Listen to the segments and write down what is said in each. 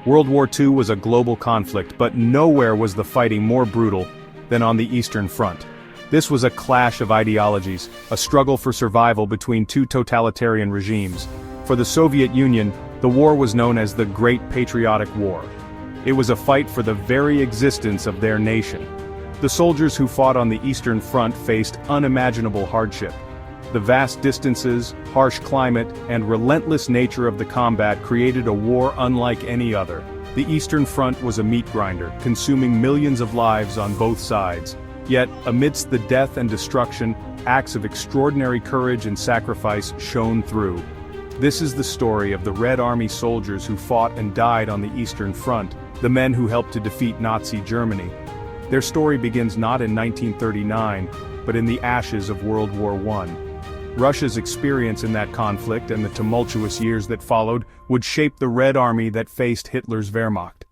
World War II was a global conflict, but nowhere was the fighting more brutal than on the Eastern Front. This was a clash of ideologies, a struggle for survival between two totalitarian regimes. For the Soviet Union, the war was known as the Great Patriotic War. It was a fight for the very existence of their nation. The soldiers who fought on the Eastern Front faced unimaginable hardship. The vast distances, harsh climate, and relentless nature of the combat created a war unlike any other. The Eastern Front was a meat grinder, consuming millions of lives on both sides. Yet, amidst the death and destruction, acts of extraordinary courage and sacrifice shone through. This is the story of the Red Army soldiers who fought and died on the Eastern Front, the men who helped to defeat Nazi Germany. Their story begins not in 1939, but in the ashes of World War I. Russia's experience in that conflict and the tumultuous years that followed would shape the Red Army that faced Hitler's Wehrmacht.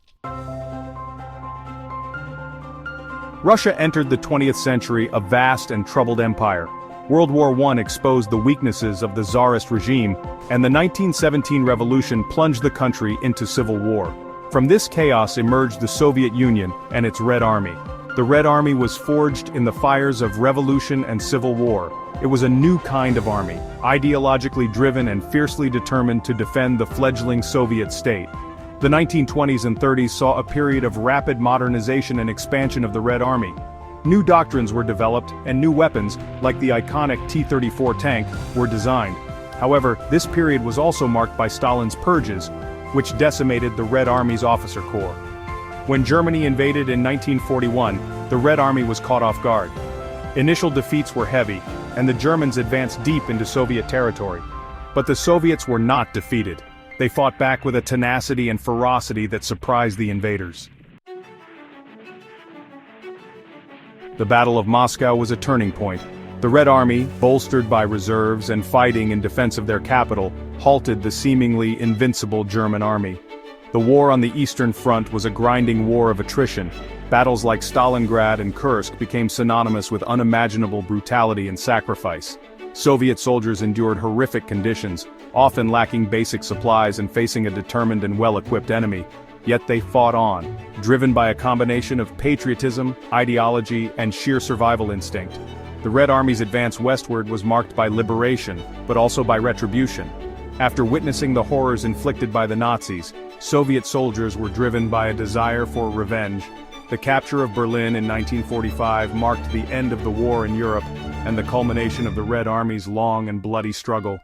Russia entered the 20th century a vast and troubled empire. World War I exposed the weaknesses of the Tsarist regime, and the 1917 revolution plunged the country into civil war. From this chaos emerged the Soviet Union and its Red Army. The Red Army was forged in the fires of revolution and civil war. It was a new kind of army, ideologically driven and fiercely determined to defend the fledgling Soviet state. The 1920s and 30s saw a period of rapid modernization and expansion of the Red Army. New doctrines were developed, and new weapons, like the iconic T-34 tank, were designed. However, this period was also marked by Stalin's purges, which decimated the Red Army's officer corps. When Germany invaded in 1941, the Red Army was caught off guard. Initial defeats were heavy, and the Germans advanced deep into Soviet territory. But the Soviets were not defeated. They fought back with a tenacity and ferocity that surprised the invaders. The Battle of Moscow was a turning point. The Red Army, bolstered by reserves and fighting in defense of their capital, halted the seemingly invincible German army. The war on the Eastern Front was a grinding war of attrition. Battles like Stalingrad and Kursk became synonymous with unimaginable brutality and sacrifice. Soviet soldiers endured horrific conditions, often lacking basic supplies and facing a determined and well-equipped enemy. Yet they fought on, driven by a combination of patriotism, ideology, and sheer survival instinct. The Red Army's advance westward was marked by liberation, but also by retribution. After witnessing the horrors inflicted by the Nazis, Soviet soldiers were driven by a desire for revenge. The capture of Berlin in 1945 marked the end of the war in Europe and the culmination of the Red Army's long and bloody struggle.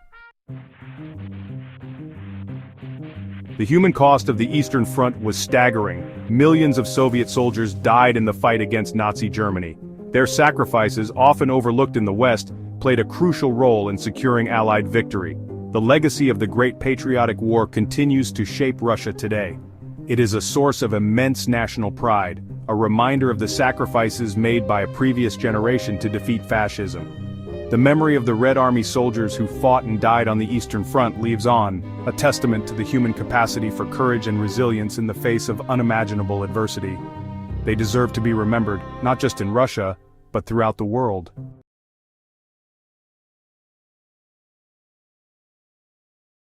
The human cost of the Eastern Front was staggering. Millions of Soviet soldiers died in the fight against Nazi Germany. Their sacrifices, often overlooked in the West, played a crucial role in securing Allied victory. The legacy of the Great Patriotic War continues to shape Russia today. It is a source of immense national pride, a reminder of the sacrifices made by a previous generation to defeat fascism. The memory of the Red Army soldiers who fought and died on the Eastern Front lives on, a testament to the human capacity for courage and resilience in the face of unimaginable adversity. They deserve to be remembered, not just in Russia, but throughout the world.